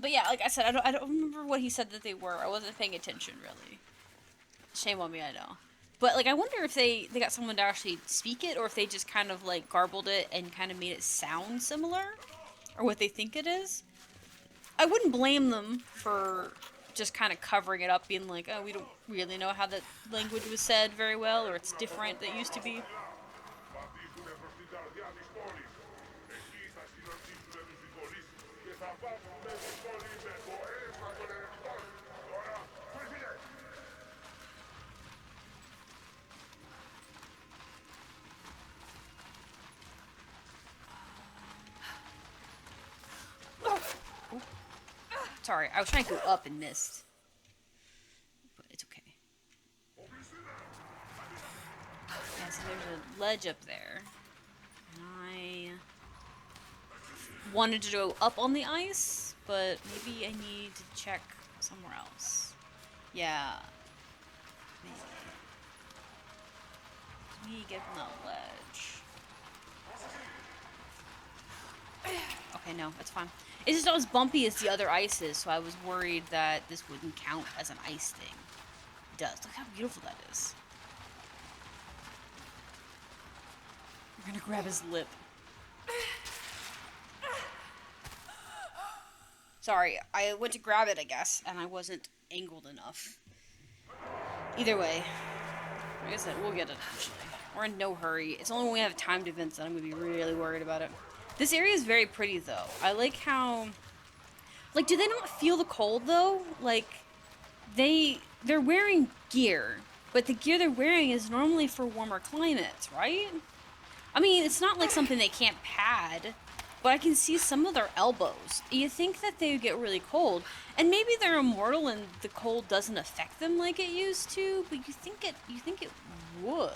But yeah, like I said, I don't remember what he said that they were. I wasn't paying attention really. Shame on me, I know. But like, I wonder if they got someone to actually speak it, or if they just kind of like garbled it and kind of made it sound similar, or what they think it is. I wouldn't blame them for just kind of covering it up, being like, oh, we don't really know how that language was said very well, or it's different than it used to be. Sorry, I was trying to go up and missed. But it's okay. Yeah, so there's a ledge up there. And I wanted to go up on the ice, but maybe I need to check somewhere else. Yeah. Maybe. Let me get from the ledge. Okay, no, that's fine. It's just not as bumpy as the other ices, so I was worried that this wouldn't count as an ice thing. It does. Look how beautiful that is. We're gonna grab his lip. Sorry, I went to grab it, I guess, and I wasn't angled enough. Either way, like I said, we'll get it eventually. We're in no hurry. It's only when we have timed events that I'm gonna be really worried about it. This area is very pretty, though. I like how... Like, do they not feel the cold, though? Like, they're wearing gear, but the gear they're wearing is normally for warmer climates, right? I mean, it's not like something they can't pad, but I can see some of their elbows. You think that they would get really cold, and maybe they're immortal and the cold doesn't affect them like it used to, but you think it would.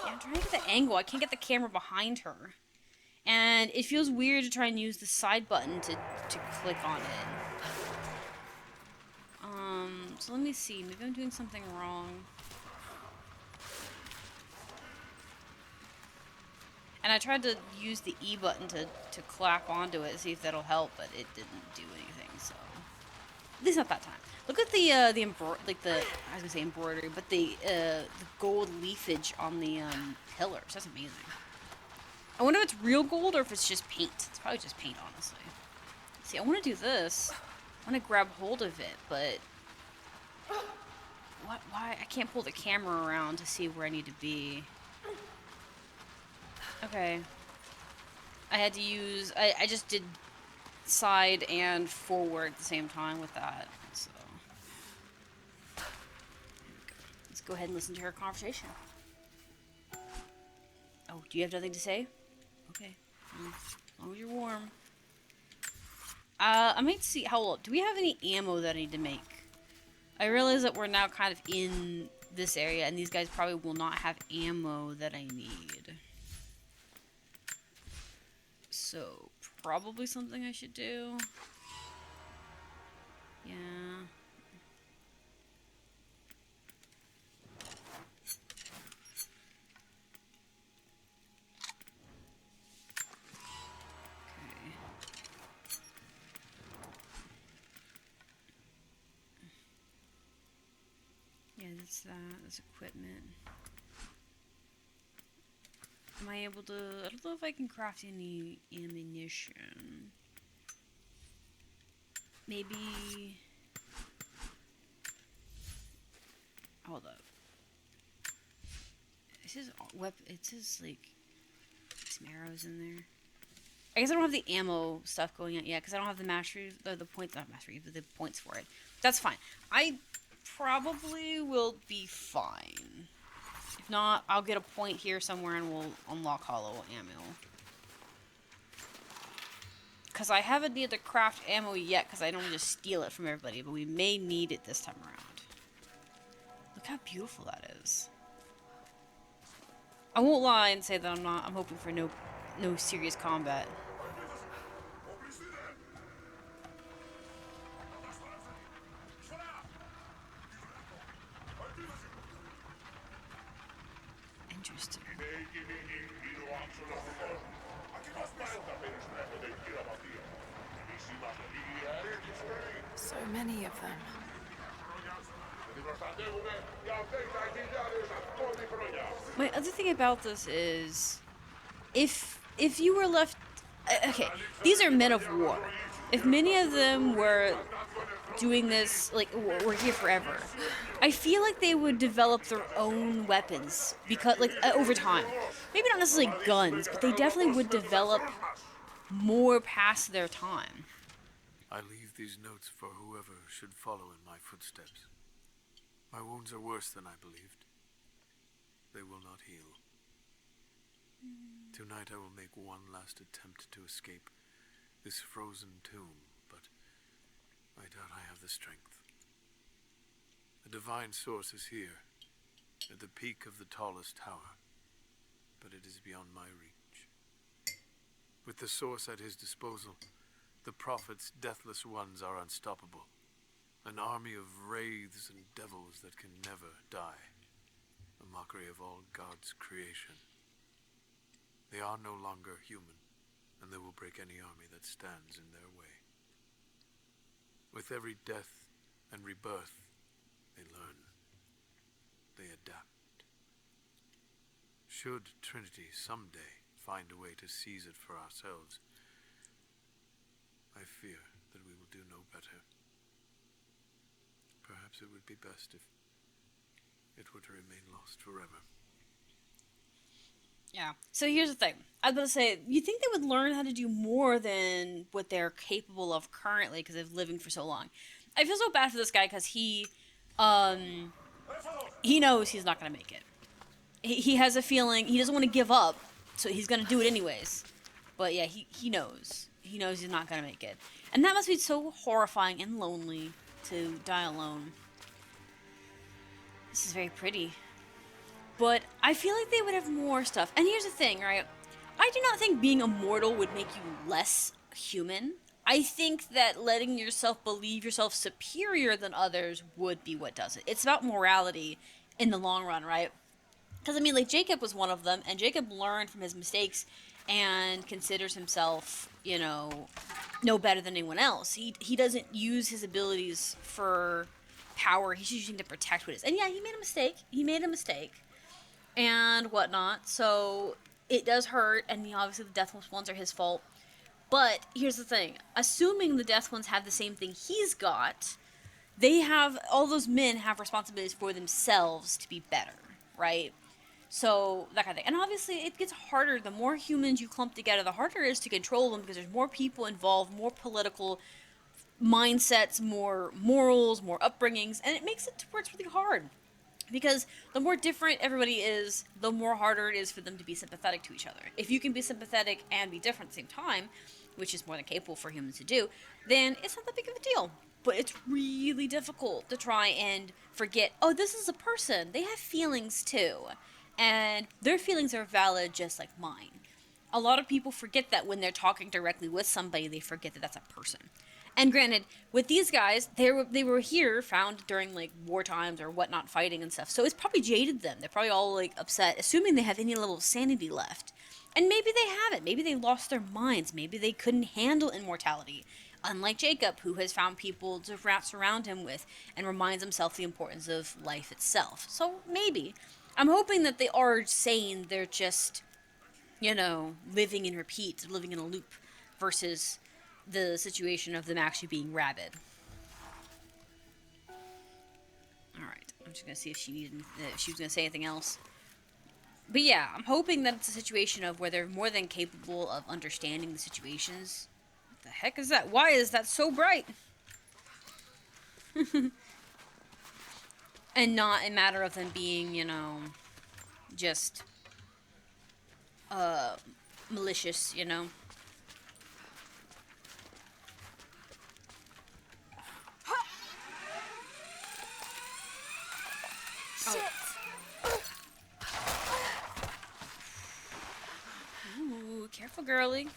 Yeah, I'm trying to get the angle. I can't get the camera behind her. And it feels weird to try and use the side button to click on it. So let me see. Maybe I'm doing something wrong. And I tried to use the E button to clap onto it, see if that'll help, but it didn't do anything, so... At least not that time. Look at the I was gonna say embroidery, but the gold leafage on the, pillars. That's amazing. I wonder if it's real gold or if it's just paint. It's probably just paint, honestly. See, I want to do this. I want to grab hold of it, but... What? Why? I can't pull the camera around to see where I need to be. Okay. I had to use... I just did side and forward at the same time with that, so... Let's go ahead and listen to her conversation. Oh, do you have nothing to say? Okay. As long as you're warm. I might see how... Do we have any ammo that I need to make? I realize that we're now kind of in this area, and these guys probably will not have ammo that I need. So, probably something I should do. Yeah. Yeah, that's that. That's equipment. Am I able to... I don't know if I can craft any ammunition. Maybe... Hold up. It says, it says, like, some arrows in there. I guess I don't have the ammo stuff going on yet, because I don't have the mastery... The points... Not mastery, but the points for it. That's fine. I probably will be fine. If not, I'll get a point here somewhere and we'll unlock hollow ammo. Because I haven't needed to craft ammo yet, because I don't just steal it from everybody, but we may need it this time around. Look how beautiful that is. I won't lie and say that I'm hoping for no serious combat. Interesting. many of them. My other thing about this is, if you were left, okay, these are men of war. If many of them were doing this, like, we're here forever, I feel like they would develop their own weapons because, like, over time. Maybe not necessarily guns, but they definitely would develop more past their time. I leave these notes for whoever should follow in my footsteps. My wounds are worse than I believed. They will not heal. Tonight I will make one last attempt to escape this frozen tomb, but I doubt I have the strength. The divine source is here, at the peak of the tallest tower, but it is beyond my reach. With the source at his disposal, the prophet's deathless ones are unstoppable. An army of wraiths and devils that can never die. A mockery of all God's creation. They are no longer human, and they will break any army that stands in their way. With every death and rebirth, they learn. They adapt. Should Trinity someday find a way to seize it for ourselves, I fear that we will do no better. Perhaps it would be best if it were to remain lost forever. Yeah. So here's the thing. I was about to say, you think they would learn how to do more than what they're capable of currently because they've living for so long. I feel so bad for this guy because he knows he's not going to make it. He has a feeling, he doesn't want to give up, so he's going to do it anyways. But yeah, he knows. He knows he's not going to make it. And that must be so horrifying and lonely to die alone. This is very pretty. But I feel like they would have more stuff. And here's the thing, right? I do not think being immortal would make you less human. I think that letting yourself believe yourself superior than others would be what does it. It's about morality in the long run, right? Because, I mean, like, Jacob was one of them, and Jacob learned from his mistakes and considers himself, you know, no better than anyone else. He doesn't use his abilities for power. He's using to protect what is. And yeah, he made a mistake. And whatnot, so it does hurt, and obviously the Deathless ones are his fault. But here's the thing, assuming the Death ones have the same thing he's got, all those men have responsibilities for themselves to be better, right? So, that kind of thing. And obviously, it gets harder. The more humans you clump together, the harder it is to control them, because there's more people involved, more political mindsets, more morals, more upbringings, and it makes it to where it's really hard. Because the more different everybody is, the more harder it is for them to be sympathetic to each other. If you can be sympathetic and be different at the same time, which is more than capable for humans to do, then it's not that big of a deal. But it's really difficult to try and forget, oh, this is a person. They have feelings too. And their feelings are valid just like mine. A lot of people forget that when they're talking directly with somebody, they forget that that's a person. And granted, with these guys, they were here, found during, like, war times or whatnot, fighting and stuff. So it's probably jaded them. They're probably all, like, upset, assuming they have any level of sanity left. And maybe they haven't. Maybe they lost their minds. Maybe they couldn't handle immortality. Unlike Jacob, who has found people to surround him with and reminds himself the importance of life itself. So maybe. I'm hoping that they are sane. They're just, you know, living in repeat, living in a loop, versus the situation of them actually being rabid. Alright, I'm just gonna see if she was gonna say anything else. But yeah, I'm hoping that it's a situation of where they're more than capable of understanding the situations. What the heck is that? Why is that so bright? And not a matter of them being, you know, just malicious, you know. Ooh, careful, girly.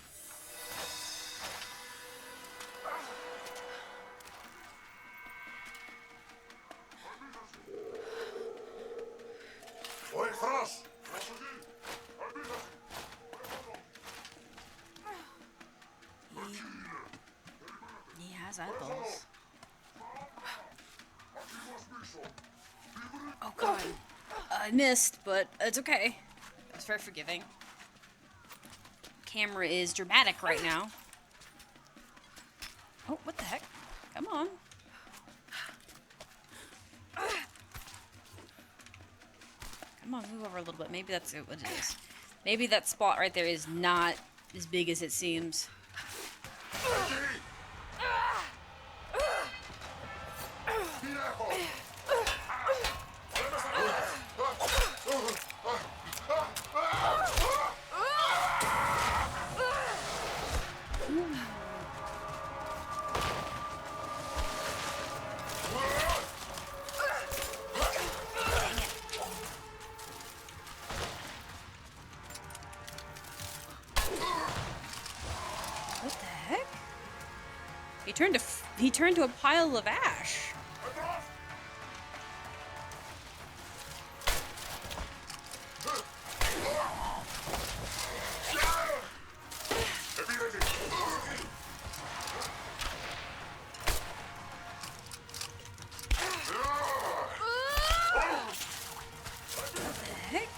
He has eyeballs. Oh god. I missed, but it's okay. It's very forgiving. Camera is dramatic right now. Oh, what the heck? Come on. Come on, move over a little bit. Maybe that's what it is. Maybe that spot right there is not as big as it seems. What the heck? He turned to a pile of ash. What the heck?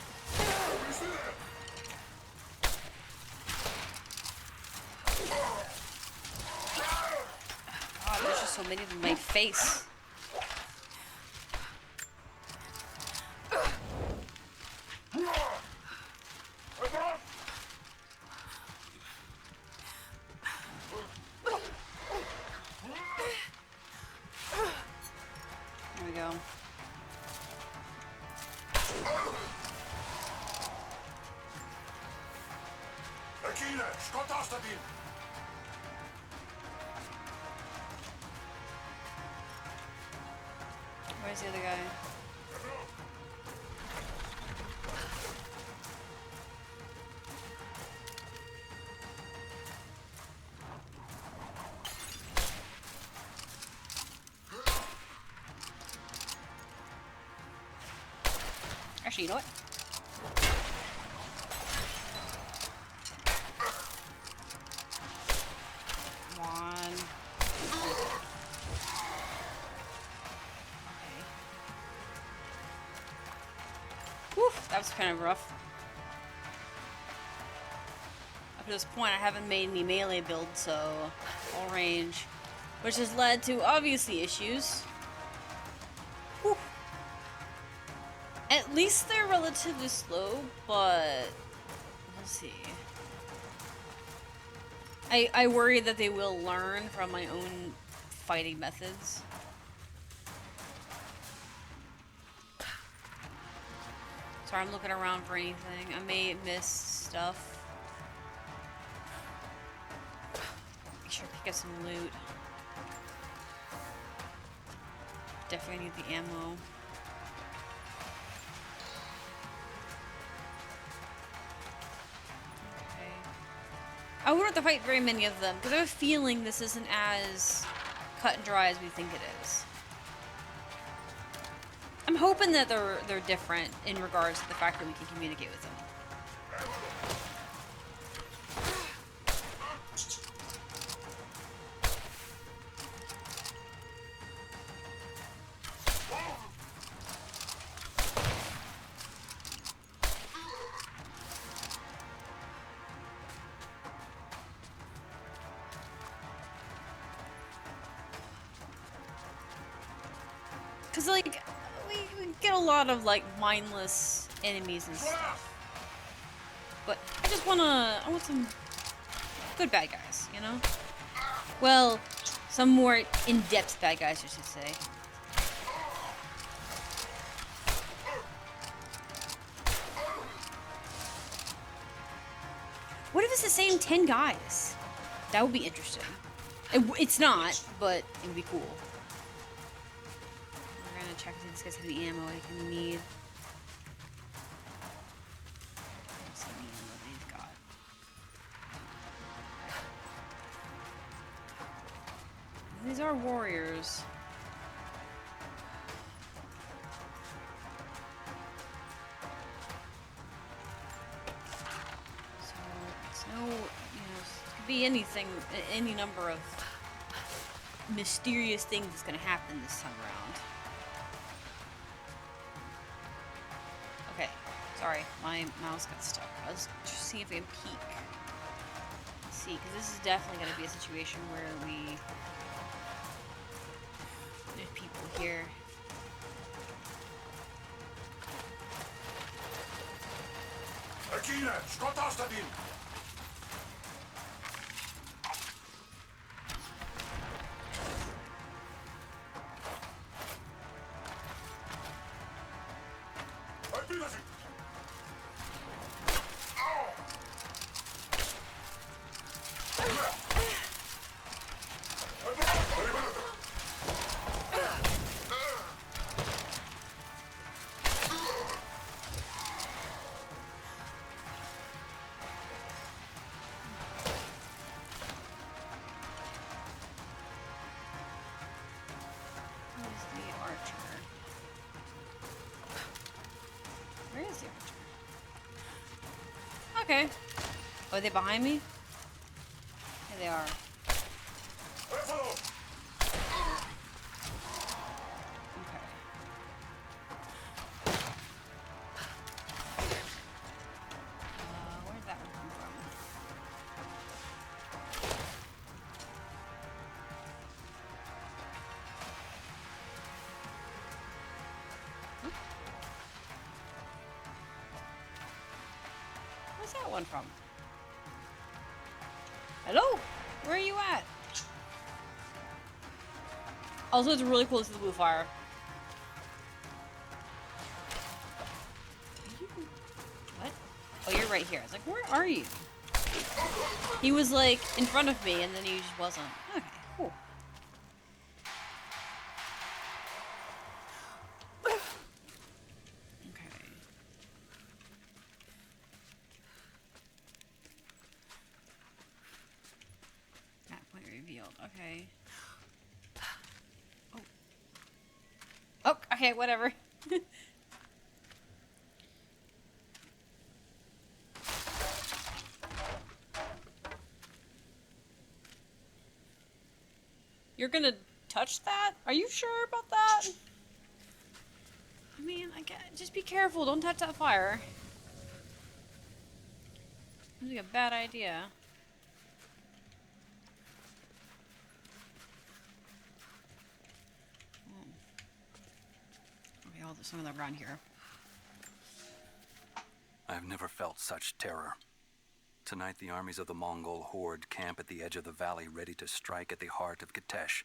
God, there's just so many in my face. There we go. Where's the other guy? Actually, you know what? Come on. Okay. Whew, that was kind of rough. Up to this point, I haven't made any melee builds, so all range, which has led to obviously issues. Whew. At least they're relatively slow, but let's see. I worry that they will learn from my own fighting methods. Sorry, I'm looking around for anything. I may miss stuff. Make sure to pick up some loot. Definitely need the ammo. I wouldn't have to fight very many of them, because I have a feeling this isn't as cut and dry as we think it is. I'm hoping that they're different in regards to the fact that we can communicate with them. Because, like, we get a lot of, like, mindless enemies and stuff. But I want some good bad guys, you know? Well, some more in-depth bad guys, I should say. What if it's the same 10 guys? That would be interesting. It's not, but it would be cool. We're gonna check if this guy's got any ammo I can need. Let's see the ammo that he's got. These are warriors. So it's no, you know, it could be anything, any number of mysterious things that's gonna happen this time around. Sorry, my mouse got stuck. I was just seeing if I can peek. Let's see, because this is definitely going to be a situation where there's people here. Regina, Scott Astadin! Where's the archer? Where is the archer? Okay. Oh, are they behind me? Yeah, they are. Okay. Where'd that one come from? Where's that one from? Hello? Where are you at? Also, it's really close to the blue fire. What? Oh, you're right here. I was like, where are you? He was like in front of me and then he just wasn't. Okay, cool. Okay. Map point revealed. Okay. Oh. Oh, okay, whatever. You're gonna touch that? Are you sure about that? I mean, just be careful. Don't touch that fire. Seems like a bad idea. Okay, there's some of that around here. I have never felt such terror. Tonight, the armies of the Mongol horde camp at the edge of the valley, ready to strike at the heart of Kitesh.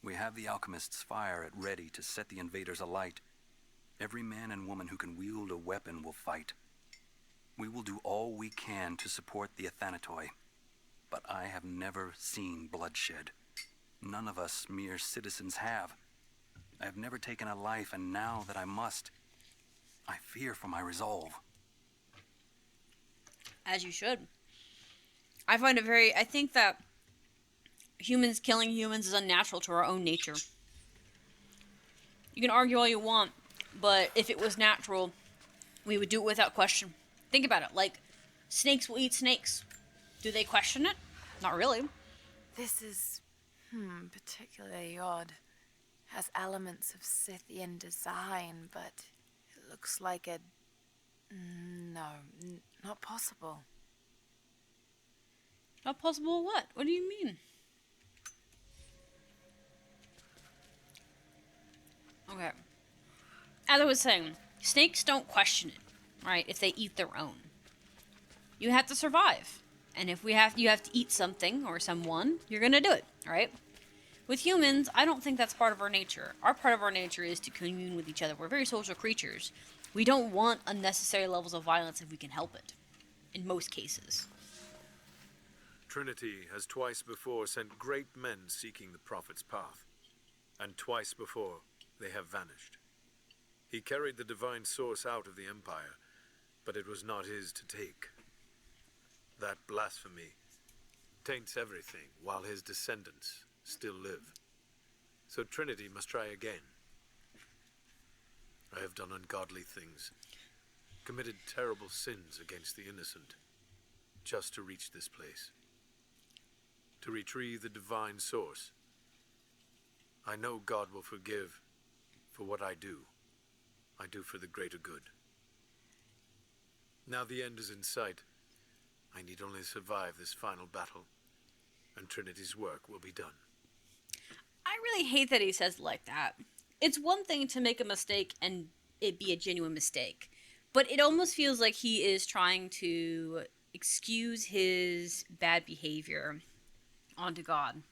We have the alchemist's fire at ready to set the invaders alight. Every man and woman who can wield a weapon will fight. We will do all we can to support the Athanatoi, but I have never seen bloodshed. None of us mere citizens have. I have never taken a life, and now that I must, I fear for my resolve. As you should. I think that humans killing humans is unnatural to our own nature. You can argue all you want, but if it was natural, we would do it without question. Think about it, like, snakes will eat snakes. Do they question it? Not really. This is, particularly odd. Has elements of Scythian design, but it looks like a... No, not possible. Not possible what? What do you mean? Okay. As I was saying, snakes don't question it, right? If they eat their own. You have to survive. And if you have to eat something or someone, you're gonna do it, right? With humans, I don't think that's part of our nature. Our part of our nature is to commune with each other. We're very social creatures. We don't want unnecessary levels of violence if we can help it. In most cases. Trinity has twice before sent great men seeking the Prophet's path, and twice before they have vanished. He carried the divine source out of the Empire, but it was not his to take. That blasphemy taints everything while his descendants still live. So Trinity must try again. I have done ungodly things, committed terrible sins against the innocent, just to reach this place. To retrieve the divine source. I know God will forgive for what I do. I do for the greater good. Now the end is in sight. I need only survive this final battle, and Trinity's work will be done. I really hate that he says it like that. It's one thing to make a mistake and it be a genuine mistake, but it almost feels like he is trying to excuse his bad behavior onto God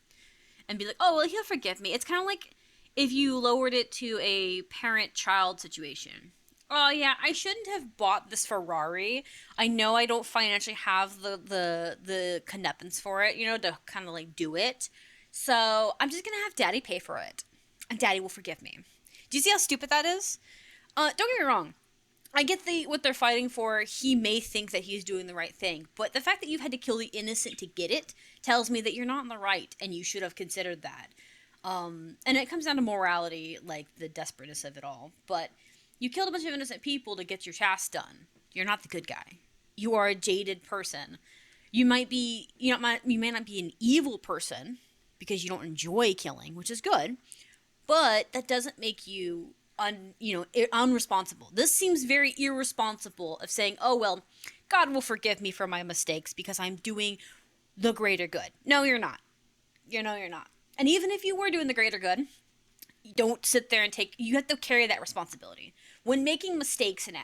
and be like, oh, well, he'll forgive me. It's kind of like if you lowered it to a parent-child situation. Oh, yeah, I shouldn't have bought this Ferrari. I know I don't financially have the connipance for it, to kind of, like, do it. So I'm just going to have Daddy pay for it. And Daddy will forgive me. Do you see how stupid that is? Don't get me wrong. I get what they're fighting for. He may think that he's doing the right thing. But the fact that you've had to kill the innocent to get it tells me that you're not in the right. And you should have considered that. And it comes down to morality, like the desperateness of it all. But you killed a bunch of innocent people to get your task done. You're not the good guy. You are a jaded person. You might be, you may not be an evil person because you don't enjoy killing, which is good. But that doesn't make you unresponsible. This seems very irresponsible of saying, oh, well, God will forgive me for my mistakes because I'm doing the greater good. No, you're not. You're not. And even if you were doing the greater good, don't sit there and you have to carry that responsibility. When making mistakes in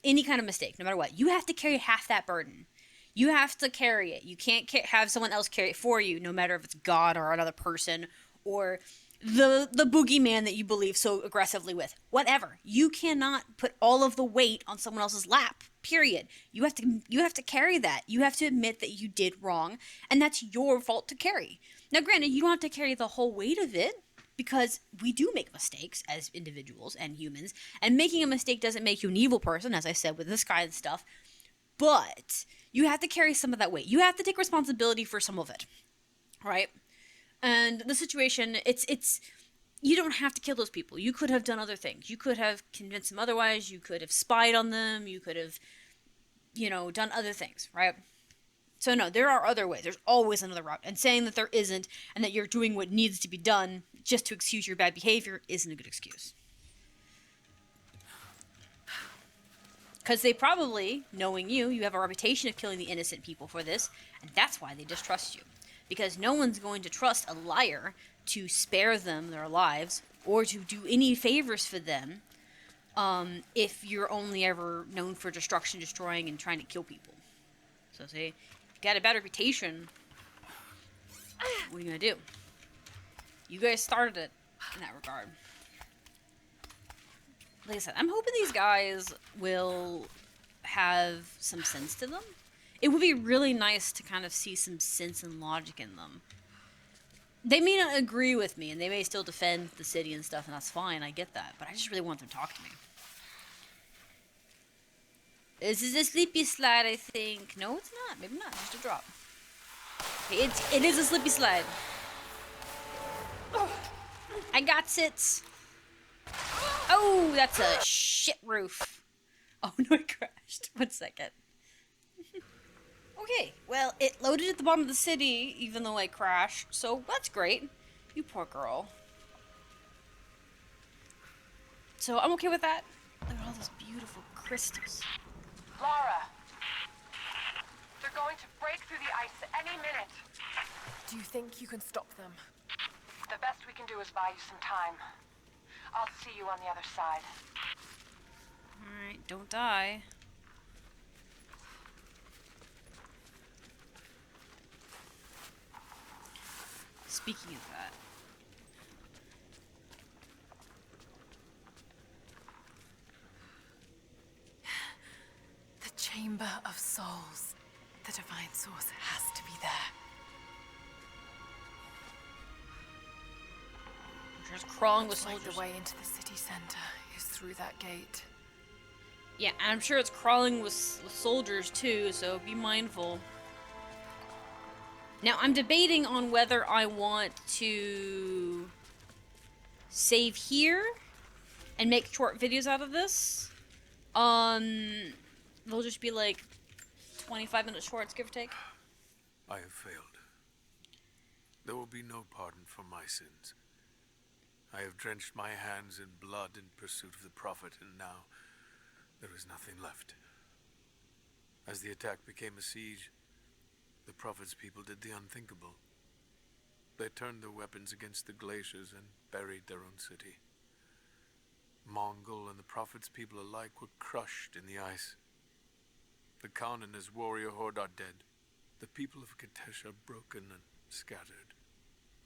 any kind of mistake, no matter what, you have to carry half that burden. You have to carry it. You can't have someone else carry it for you, no matter if it's God or another person or the boogeyman that you believe so aggressively with. Whatever. You cannot put all of the weight on someone else's lap. Period. You have to carry that. You have to admit that you did wrong, and that's your fault to carry. Now, granted, you don't have to carry the whole weight of it, because we do make mistakes as individuals and humans, and making a mistake doesn't make you an evil person, as I said with this guy and stuff, but you have to carry some of that weight. You have to take responsibility for some of it, right? And the situation, it's you don't have to kill those people. You could have done other things. You could have convinced them otherwise. You could have spied on them. You could have, done other things, right? So no, there are other ways. There's always another route. And saying that there isn't and that you're doing what needs to be done just to excuse your bad behavior isn't a good excuse. Because they probably, knowing you have a reputation of killing the innocent people for this, and that's why they distrust you. Because no one's going to trust a liar to spare them their lives or to do any favors for them if you're only ever known for destruction, destroying, and trying to kill people. So say, if you got a bad reputation, what are you going to do? You guys started it in that regard. Like I said, I'm hoping these guys will have some sense to them. It would be really nice to kind of see some sense and logic in them. They may not agree with me, and they may still defend the city and stuff, and that's fine, I get that. But I just really want them to talk to me. This is a sleepy slide, I think. No, it's not. Maybe not. Just a drop. Okay, it is a sleepy slide. Oh, I got it. Oh, that's a shit roof. Oh, no, I crashed. 1 second. Okay, well, it loaded at the bottom of the city, even though I crashed, so that's great. You poor girl. So I'm okay with that. Look at all those beautiful crystals. Lara! They're going to break through the ice any minute. Do you think you can stop them? The best we can do is buy you some time. I'll see you on the other side. Alright, don't die. Speaking of that. The Chamber of Souls. The Divine Source has to be there. Just crawling with Looks like soldiers. the way into the city center is through that gate. Yeah, and I'm sure it's crawling with soldiers too, so be mindful. Now, I'm debating on whether I want to save here and make short videos out of this. They'll just be like 25-minute shorts, give or take. I have failed. There will be no pardon for my sins. I have drenched my hands in blood in pursuit of the Prophet, and now there is nothing left. As the attack became a siege, the Prophet's people did the unthinkable. They turned their weapons against the glaciers and buried their own city. Mongol and the Prophet's people alike were crushed in the ice. The Khan and his warrior horde are dead. The people of Kitezh are broken and scattered.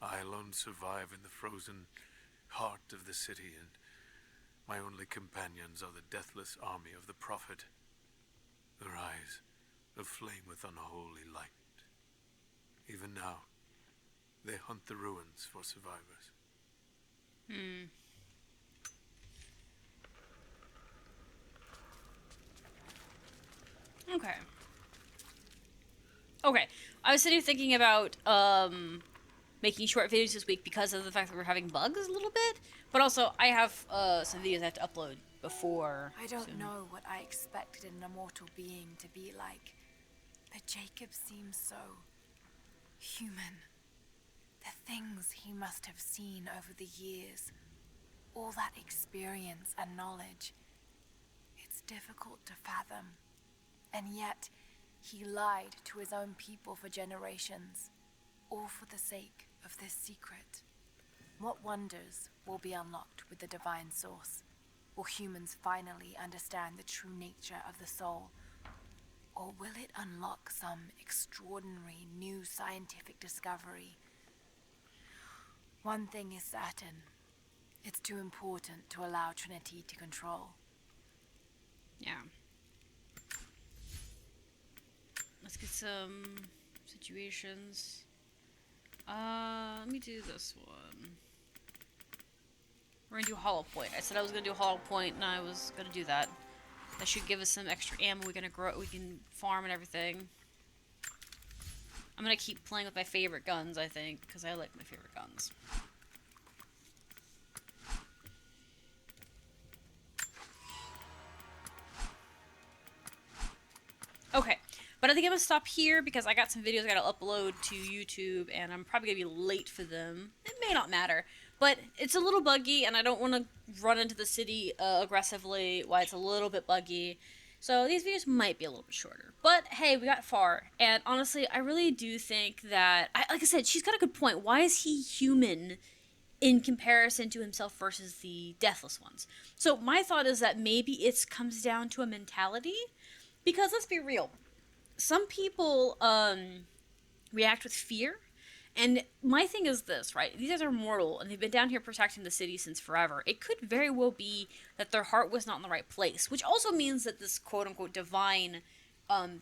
I alone survive in the frozen heart of the city, and my only companions are the deathless army of the Prophet, their eyes aflame with unholy light. Even now, they hunt the ruins for survivors. Okay. Okay. I was sitting here thinking about making short videos this week because of the fact that we're having bugs a little bit, but also I have some videos I have to upload before. I don't know what I expected an immortal being to be like, but Jacob seems so human. The things he must have seen over the years, all that experience and knowledge, it's difficult to fathom. And yet, he lied to his own people for generations, all for the sake of this secret. What wonders will be unlocked with the divine source? Will humans finally understand the true nature of the soul? Or will it unlock some extraordinary new scientific discovery? One thing is certain. It's too important to allow Trinity to control. Yeah. Let's get some situations. Let me do this one. We're gonna do Hollow Point. I said I was gonna do Hollow Point, and I was gonna do that. That should give us some extra ammo. We can farm and everything. I'm gonna keep playing with my favorite guns, I think, because I like my favorite guns. Okay, but I think I'm gonna stop here because I got some videos I gotta upload to YouTube, and I'm probably gonna be late for them. It may not matter, but it's a little buggy, and I don't want to run into the city aggressively while it's a little bit buggy. So these videos might be a little bit shorter. But hey, we got far, and honestly, I really do think that, like I said, she's got a good point. Why is he human in comparison to himself versus the deathless ones? So my thought is that maybe it comes down to a mentality. Because let's be real, some people react with fear, and my thing is this, right? These guys are mortal, and they've been down here protecting the city since forever. It could very well be that their heart was not in the right place, which also means that this quote-unquote divine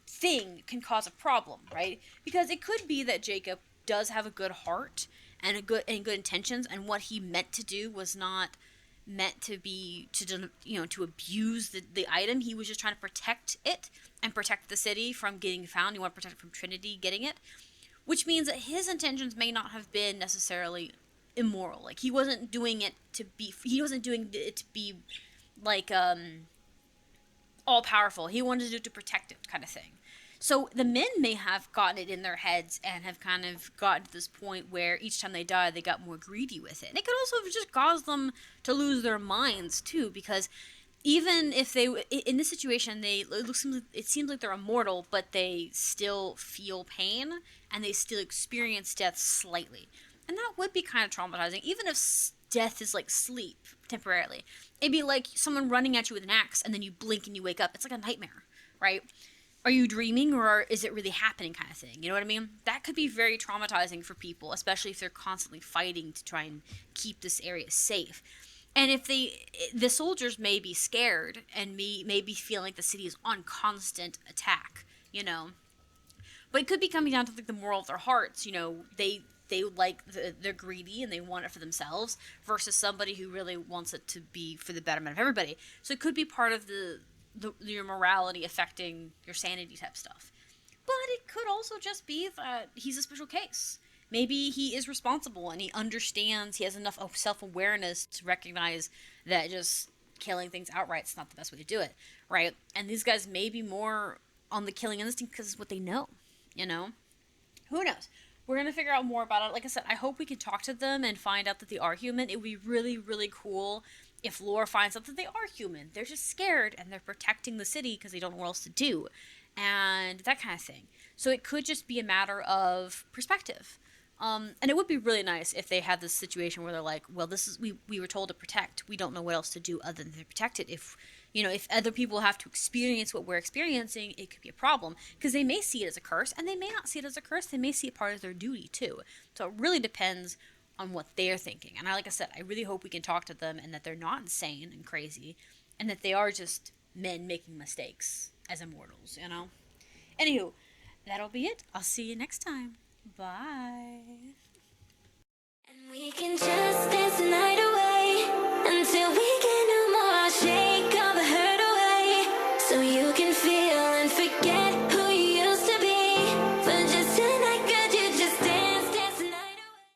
thing can cause a problem, right? Because it could be that Jacob does have a good heart and good intentions, and what he meant to do was not meant to be to abuse the item. He was just trying to protect it and protect the city from getting found. He wanted to protect it from Trinity getting it, which means that his intentions may not have been necessarily immoral. Like he wasn't doing it to be like all powerful. He wanted to do it to protect it, kind of thing. So the men may have gotten it in their heads and have kind of gotten to this point where each time they died, they got more greedy with it. And it could also have just caused them to lose their minds too, because even if they, in this situation, it seems like they're immortal, but they still feel pain and they still experience death slightly. And that would be kind of traumatizing, even if death is like sleep temporarily. It'd be like someone running at you with an axe and then you blink and you wake up. It's like a nightmare, right? Are you dreaming or is it really happening kind of thing? You know what I mean? That could be very traumatizing for people, especially if they're constantly fighting to try and keep this area safe. And if the soldiers may be scared and may be feeling like the city is on constant attack, you know. But it could be coming down to like the moral of their hearts, you know. They like they're greedy and they want it for themselves versus somebody who really wants it to be for the betterment of everybody. So it could be part of your morality affecting your sanity type stuff. But it could also just be that he's a special case. Maybe he is responsible and he understands, he has enough of self-awareness to recognize that just killing things outright is not the best way to do it, right? And these guys may be more on the killing instinct because it's what they know, you know? Who knows? We're going to figure out more about it. Like I said, I hope we can talk to them and find out that they are human. It would be really, really cool if Lara finds out that they are human. They're just scared and they're protecting the city because they don't know what else to do. and that kind of thing. So it could just be a matter of perspective. And it would be really nice if they had this situation where they're like, well, this is, we were told to protect. We don't know what else to do other than to protect it. If, if other people have to experience what we're experiencing, it could be a problem. Because they may see it as a curse, and they may not see it as a curse. They may see it part of their duty, too. So it really depends on what they're thinking. And like I said, I really hope we can talk to them and that they're not insane and crazy, and that they are just men making mistakes as immortals, Anywho, that'll be it. I'll see you next time. Bye.